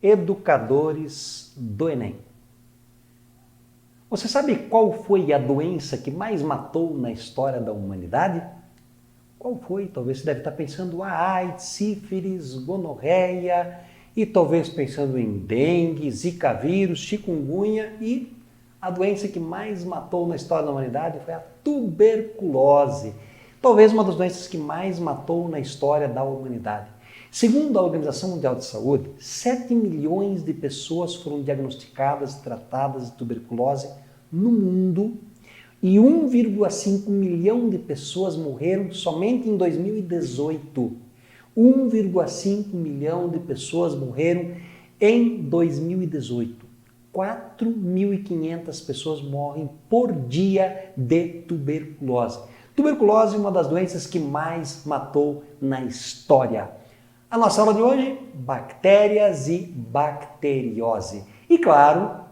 Educadores do Enem. Você sabe qual foi a doença que mais matou na história da humanidade? Qual foi? Talvez você deve estar pensando AIDS, sífilis, gonorreia e talvez pensando em dengue, zika vírus, chikungunya e a doença que mais matou na história da humanidade foi a tuberculose. Talvez uma das doenças que mais matou na história da humanidade. Segundo a Organização Mundial de Saúde, 7 milhões de pessoas foram diagnosticadas e tratadas de tuberculose no mundo e 1,5 milhão de pessoas morreram somente em 2018. 1,5 milhão de pessoas morreram em 2018. 4.500 pessoas morrem por dia de tuberculose. Tuberculose é uma das doenças que mais matou na história. A nossa aula de hoje, bactérias e bacteriose. E claro,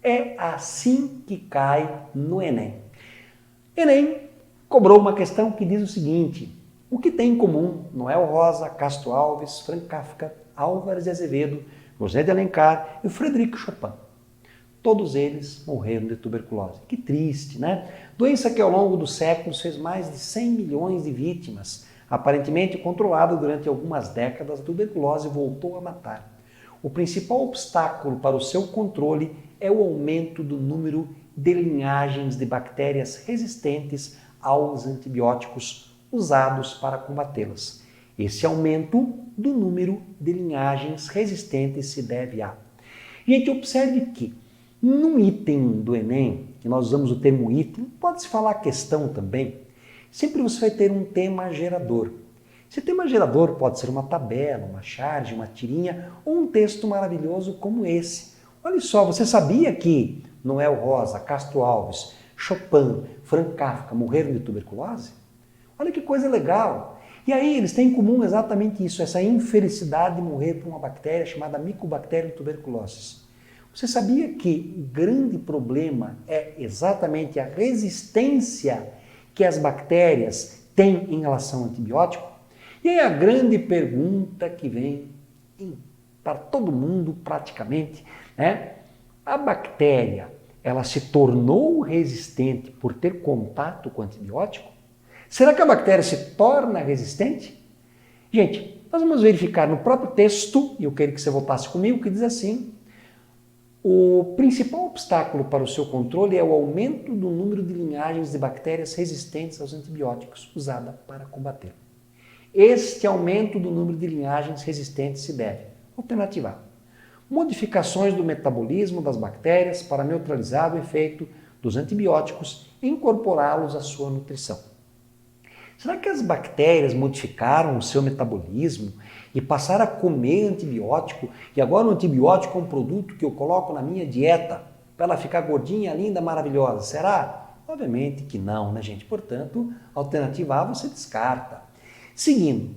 é assim que cai no Enem. Enem cobrou uma questão que diz o seguinte: o que tem em comum Noel Rosa, Castro Alves, Franz Kafka, Álvares de Azevedo, José de Alencar e Frederico Chopin? Todos eles morreram de tuberculose. Que triste, né? Doença que ao longo dos séculos fez mais de 100 milhões de vítimas. Aparentemente controlada durante algumas décadas, a tuberculose voltou a matar. O principal obstáculo para o seu controle é o aumento do número de linhagens de bactérias resistentes aos antibióticos usados para combatê-las. Esse aumento do número de linhagens resistentes se deve a... Gente, observe que num item do Enem, que nós usamos o termo item, pode-se falar questão também, sempre você vai ter um tema gerador. Esse tema gerador pode ser uma tabela, uma charge, uma tirinha ou um texto maravilhoso como esse. Olha só, você sabia que Noel Rosa, Castro Alves, Chopin, Franz Kafka morreram de tuberculose? Olha que coisa legal! E aí eles têm em comum exatamente isso, essa infelicidade de morrer por uma bactéria chamada Mycobacterium tuberculosis. Você sabia que o grande problema é exatamente a resistência que as bactérias têm em relação ao antibiótico? E aí a grande pergunta que vem para todo mundo praticamente, né? A bactéria, ela se tornou resistente por ter contato com o antibiótico? Será que a bactéria se torna resistente? Gente, nós vamos verificar no próprio texto, e eu queria que você voltasse comigo, que diz assim: o principal obstáculo para o seu controle é o aumento do número de linhagens de bactérias resistentes aos antibióticos usada para combater. Este aumento do número de linhagens resistentes se deve, alternativa A, modificações do metabolismo das bactérias para neutralizar o efeito dos antibióticos e incorporá-los à sua nutrição. Será que as bactérias modificaram o seu metabolismo e passaram a comer antibiótico e agora o antibiótico é um produto que eu coloco na minha dieta para ela ficar gordinha, linda, maravilhosa? Será? Obviamente que não, né, gente? Portanto, a alternativa A você descarta. Seguindo,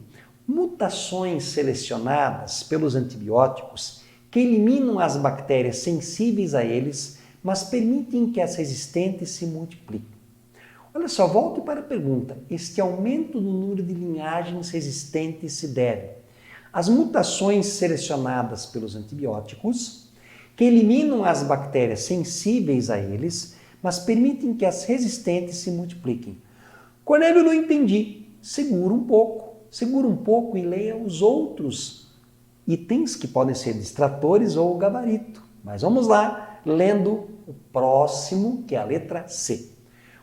mutações selecionadas pelos antibióticos que eliminam as bactérias sensíveis a eles, mas permitem que as resistentes se multipliquem. Olha só, volte para a pergunta. Este aumento do número de linhagens resistentes se deve às mutações selecionadas pelos antibióticos que eliminam as bactérias sensíveis a eles, mas permitem que as resistentes se multipliquem. Cornélio, não entendi. Segura um pouco e leia os outros itens que podem ser distratores ou gabarito. Mas vamos lá, lendo o próximo, que é a letra C.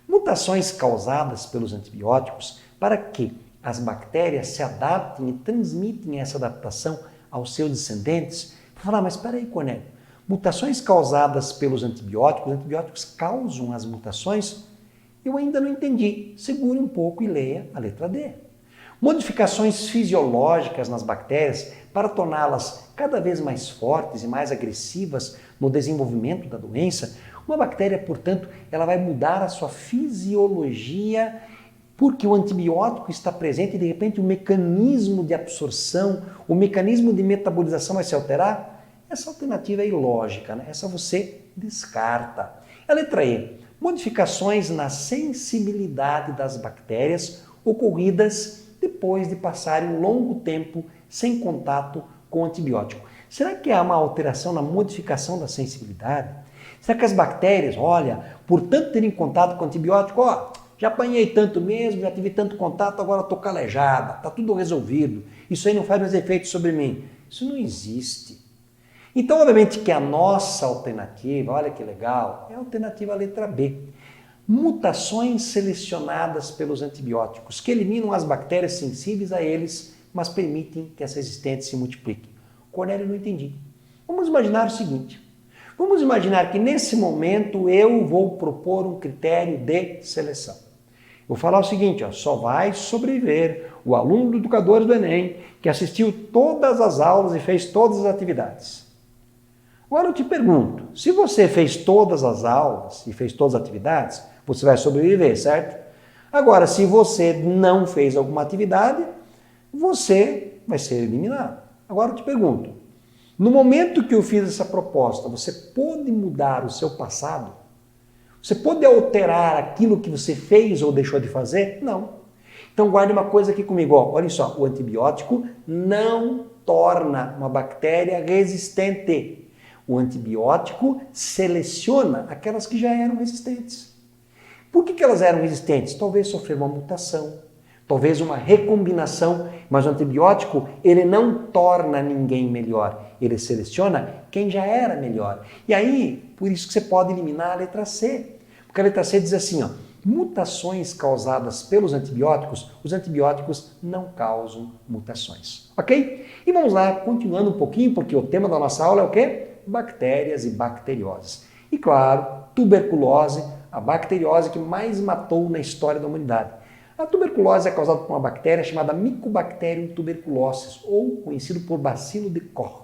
Mutações causadas pelos antibióticos para que as bactérias se adaptem e transmitem essa adaptação aos seus descendentes. Falar, mas espera aí, Cornélio, mutações causadas pelos antibióticos, os antibióticos causam as mutações? Eu ainda não entendi. Segure um pouco e leia a letra D. Modificações fisiológicas nas bactérias para torná-las cada vez mais fortes e mais agressivas no desenvolvimento da doença. Uma bactéria, portanto, ela vai mudar a sua fisiologia porque o antibiótico está presente e, de repente, o mecanismo de absorção, o mecanismo de metabolização vai se alterar? Essa alternativa é ilógica, né? Essa você descarta. A letra E. Modificações na sensibilidade das bactérias ocorridas depois de passarem um longo tempo sem contato com o antibiótico. Será que há uma alteração na modificação da sensibilidade? Será que as bactérias, olha, por tanto terem contato com antibiótico, ó, já apanhei tanto mesmo, já tive tanto contato, agora estou calejada, está tudo resolvido, isso aí não faz mais efeito sobre mim. Isso não existe. Então, obviamente que a nossa alternativa, olha que legal, é a alternativa letra B. Mutações selecionadas pelos antibióticos, que eliminam as bactérias sensíveis a eles, mas permitem que as resistentes se multipliquem. Cornélio, não entendi. Vamos imaginar o seguinte. Vamos imaginar que nesse momento eu vou propor um critério de seleção. Vou falar o seguinte, ó, só vai sobreviver o aluno do Educadores do Enem que assistiu todas as aulas e fez todas as atividades. Agora eu te pergunto, se você fez todas as aulas e fez todas as atividades, você vai sobreviver, certo? Agora, se você não fez alguma atividade, você vai ser eliminado. Agora eu te pergunto, no momento que eu fiz essa proposta, você pôde mudar o seu passado? Você pôde alterar aquilo que você fez ou deixou de fazer? Não. Então guarde uma coisa aqui comigo, ó. Olha só, o antibiótico não torna uma bactéria resistente. O antibiótico seleciona aquelas que já eram resistentes. Por que elas eram resistentes? Talvez sofreram uma mutação, talvez uma recombinação, mas o antibiótico ele não torna ninguém melhor, ele seleciona quem já era melhor. E aí, por isso que você pode eliminar a letra C, porque a letra C diz assim, ó, mutações causadas pelos antibióticos, os antibióticos não causam mutações, ok? E vamos lá, continuando um pouquinho, porque o tema da nossa aula é o quê? Bactérias e bacterioses. E claro, tuberculose, a bacteriose que mais matou na história da humanidade. A tuberculose é causada por uma bactéria chamada Mycobacterium tuberculosis, ou conhecido por bacilo de Koch.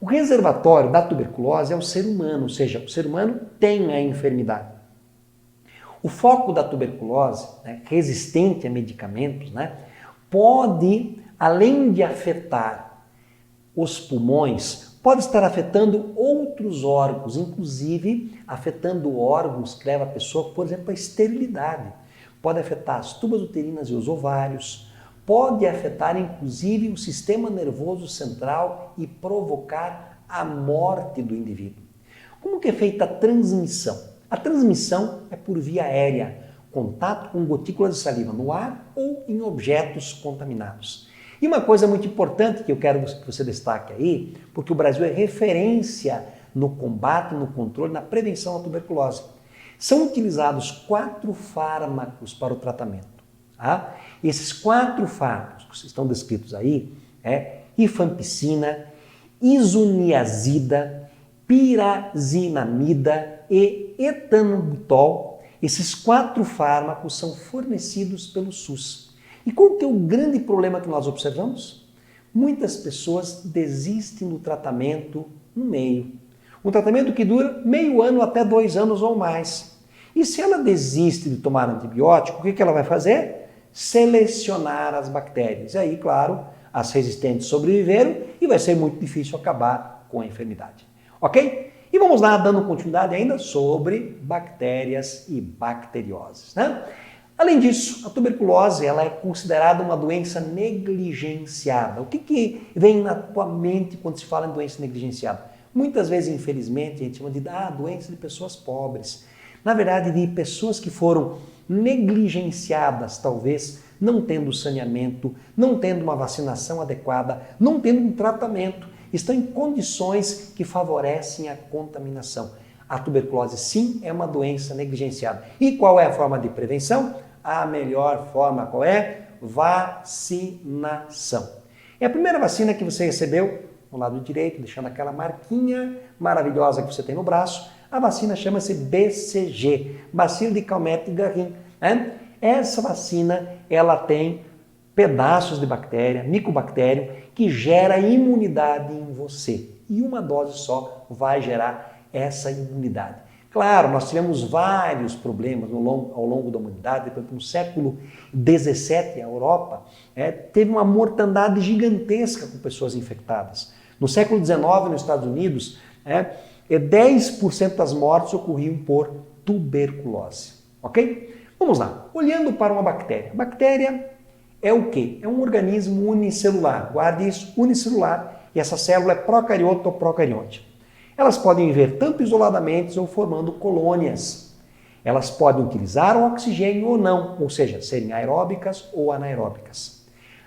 O reservatório da tuberculose é o ser humano, ou seja, o ser humano tem a enfermidade. O foco da tuberculose, né, resistente a medicamentos, né, pode, além de afetar os pulmões, pode estar afetando outros órgãos, inclusive afetando órgãos que levam a pessoa, por exemplo, à esterilidade. Pode afetar as tubas uterinas e os ovários, pode afetar inclusive o sistema nervoso central e provocar a morte do indivíduo. Como que é feita a transmissão? A transmissão é por via aérea, contato com gotículas de saliva no ar ou em objetos contaminados. E uma coisa muito importante que eu quero que você destaque aí, porque o Brasil é referência no combate, no controle, na prevenção da tuberculose. São utilizados 4 fármacos para o tratamento. Tá? Esses 4 fármacos que estão descritos aí é rifampicina, isoniazida, pirazinamida e etanobutol. Esses 4 fármacos são fornecidos pelo SUS. E qual que é o grande problema que nós observamos? Muitas pessoas desistem do tratamento no meio. Um tratamento que dura meio ano até 2 anos ou mais. E se ela desiste de tomar antibiótico, o que ela vai fazer? Selecionar as bactérias. E aí, claro, as resistentes sobreviveram e vai ser muito difícil acabar com a enfermidade. Ok? E vamos lá, dando continuidade ainda sobre bactérias e bacterioses, né? Além disso, a tuberculose ela é considerada uma doença negligenciada. O que vem na tua mente quando se fala em doença negligenciada? Muitas vezes, infelizmente, a gente chama de doença de pessoas pobres. Na verdade, de pessoas que foram negligenciadas, talvez, não tendo saneamento, não tendo uma vacinação adequada, não tendo um tratamento, estão em condições que favorecem a contaminação. A tuberculose, sim, é uma doença negligenciada. E qual é a forma de prevenção? A melhor forma qual é? Vacinação. É a primeira vacina que você recebeu no lado direito, deixando aquela marquinha maravilhosa que você tem no braço. A vacina chama-se BCG, Bacilo de Calmette-Guerin. Né? Essa vacina, ela tem pedaços de bactéria, micobactério, que gera imunidade em você. E uma dose só vai gerar essa imunidade. Claro, nós tivemos vários problemas ao longo da humanidade. Por exemplo, no século XVII, a Europa teve uma mortandade gigantesca com pessoas infectadas. No século XIX, nos Estados Unidos, 10% das mortes ocorriam por tuberculose. Ok? Vamos lá. Olhando para uma bactéria. Bactéria é o quê? É um organismo unicelular. Guarde isso, unicelular. e essa célula é procariota ou procarionte. Elas podem viver tanto isoladamente ou formando colônias. Elas podem utilizar o oxigênio ou não, ou seja, serem aeróbicas ou anaeróbicas.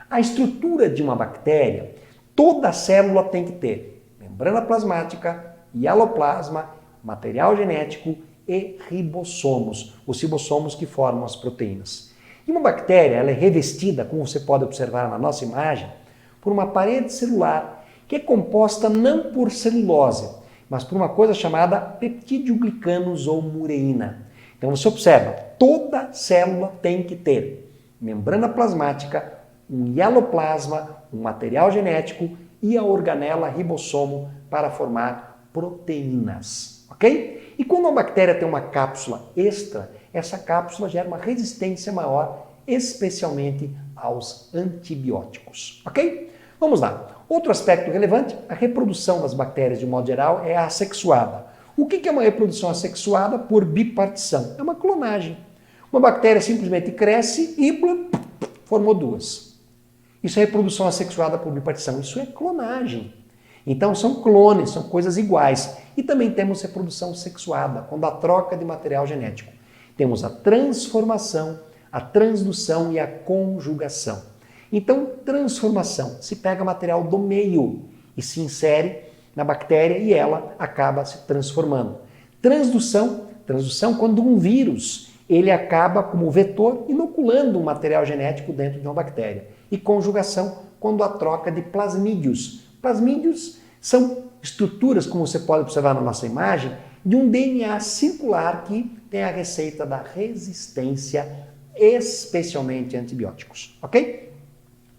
A estrutura de uma bactéria, toda célula tem que ter membrana plasmática, hialoplasma, material genético e ribossomos, os ribossomos que formam as proteínas. E uma bactéria ela é revestida, como você pode observar na nossa imagem, por uma parede celular que é composta não por celulose, mas por uma coisa chamada peptídeo-glicanos ou mureína. Então você observa, toda célula tem que ter membrana plasmática, um hialoplasma, um material genético e a organela ribossomo para formar proteínas, ok? E quando uma bactéria tem uma cápsula extra, essa cápsula gera uma resistência maior, especialmente aos antibióticos, ok? Vamos lá. Outro aspecto relevante, a reprodução das bactérias de um modo geral é assexuada. O que é uma reprodução assexuada? Por bipartição. É uma clonagem. Uma bactéria simplesmente cresce e formou duas. Isso é reprodução assexuada por bipartição. Isso é clonagem. Então são clones, são coisas iguais. E também temos reprodução sexuada, quando há troca de material genético. Temos a transformação, a transdução e a conjugação. Então, transformação, se pega material do meio e se insere na bactéria e ela acaba se transformando. Transdução quando um vírus ele acaba como vetor inoculando um material genético dentro de uma bactéria. E conjugação quando há troca de plasmídios. Plasmídios são estruturas, como você pode observar na nossa imagem, de um DNA circular que tem a receita da resistência, especialmente a antibióticos, ok?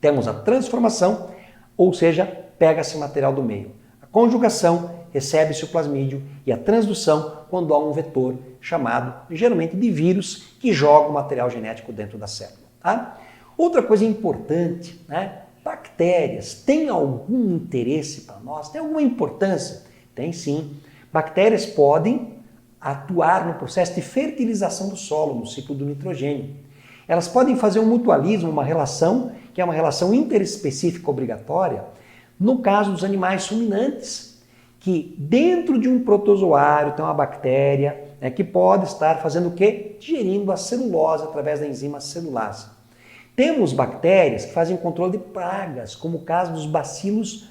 Temos a transformação, ou seja, pega-se material do meio. A conjugação, recebe-se o plasmídio, e a transdução, quando há um vetor chamado, geralmente, de vírus, que joga o material genético dentro da célula. Tá? Outra coisa importante, né? Bactérias têm algum interesse para nós? Tem alguma importância? Tem sim. Bactérias podem atuar no processo de fertilização do solo, no ciclo do nitrogênio. Elas podem fazer um mutualismo, uma relação, que é uma relação interespecífica obrigatória, no caso dos animais ruminantes, que dentro de um protozoário tem uma bactéria que pode estar fazendo o quê? Digerindo a celulose através da enzima celulase. Temos bactérias que fazem controle de pragas, como o caso dos bacilos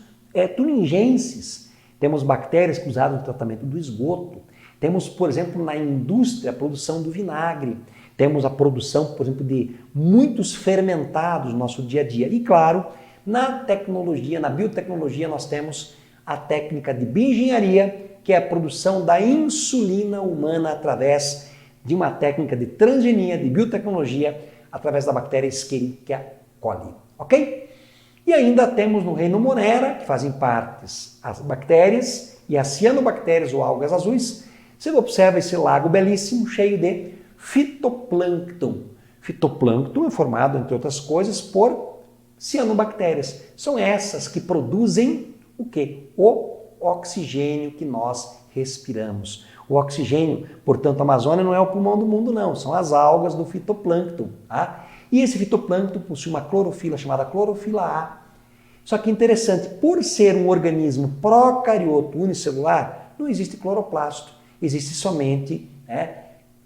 thuringienses. Temos bactérias que usaram no tratamento do esgoto. Temos, por exemplo, na indústria, a produção do vinagre. Temos a produção, por exemplo, de muitos fermentados no nosso dia a dia. E, claro, na tecnologia, na biotecnologia, nós temos a técnica de bioengenharia, que é a produção da insulina humana através de uma técnica de transgenia, de biotecnologia, através da bactéria Escherichia coli, ok? E ainda temos no reino Monera, que fazem parte as bactérias e as cianobactérias ou algas azuis. Você observa esse lago belíssimo, cheio de fitoplâncton. Fitoplâncton é formado, entre outras coisas, por cianobactérias. São essas que produzem o quê? O oxigênio que nós respiramos. O oxigênio, portanto, a Amazônia não é o pulmão do mundo, não. São as algas do fitoplâncton. Tá? E esse fitoplâncton possui uma clorofila chamada clorofila A. Só que interessante, por ser um organismo procarioto unicelular, não existe cloroplasto. Existe somente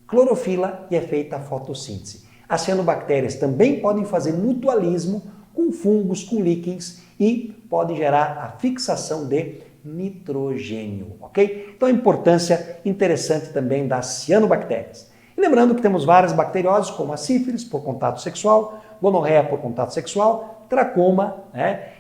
clorofila e é feita a fotossíntese. As cianobactérias também podem fazer mutualismo com fungos, com líquens e podem gerar a fixação de nitrogênio, ok? Então a importância interessante também das cianobactérias. E lembrando que temos várias bacterioses, como a sífilis por contato sexual, gonorreia por contato sexual, tracoma,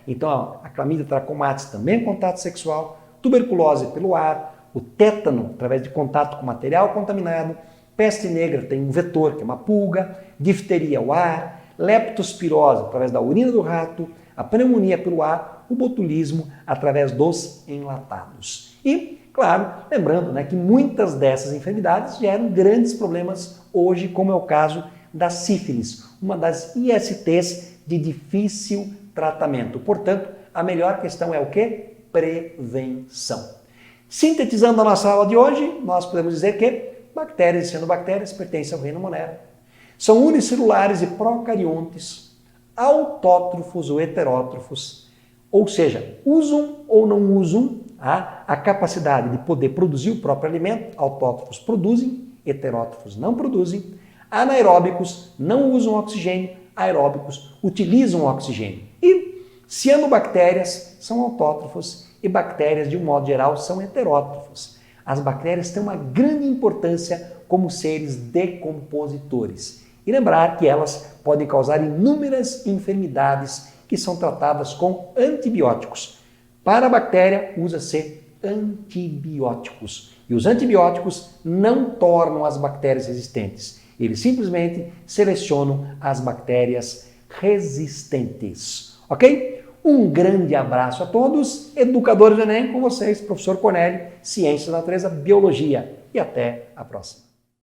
então a clamídia trachomatis também é contato sexual, tuberculose pelo ar, o tétano através de contato com material contaminado, peste negra tem um vetor, que é uma pulga, difteria o ar, leptospirose através da urina do rato, a pneumonia pelo ar, o botulismo através dos enlatados. E, claro, lembrando que muitas dessas enfermidades geram grandes problemas hoje, como é o caso da sífilis, uma das ISTs de difícil tratamento. Portanto, a melhor questão é o quê? Prevenção. Sintetizando a nossa aula de hoje, nós podemos dizer que bactérias e cianobactérias pertencem ao reino Monera. São unicelulares e procariontes, autótrofos ou heterótrofos. ou seja, usam ou não usam a capacidade de poder produzir o próprio alimento. Autótrofos produzem, heterótrofos não produzem. Anaeróbicos não usam oxigênio, aeróbicos utilizam oxigênio. E cianobactérias são autótrofos e bactérias, de um modo geral, são heterótrofos. As bactérias têm uma grande importância como seres decompositores. E lembrar que elas podem causar inúmeras enfermidades que são tratadas com antibióticos. Para a bactéria, usa-se antibióticos. E os antibióticos não tornam as bactérias resistentes. Eles simplesmente selecionam as bactérias resistentes. Ok? Um grande abraço a todos. Educadores do Enem, com vocês, professor Cornélio, Ciência da Natureza, Biologia. E até a próxima.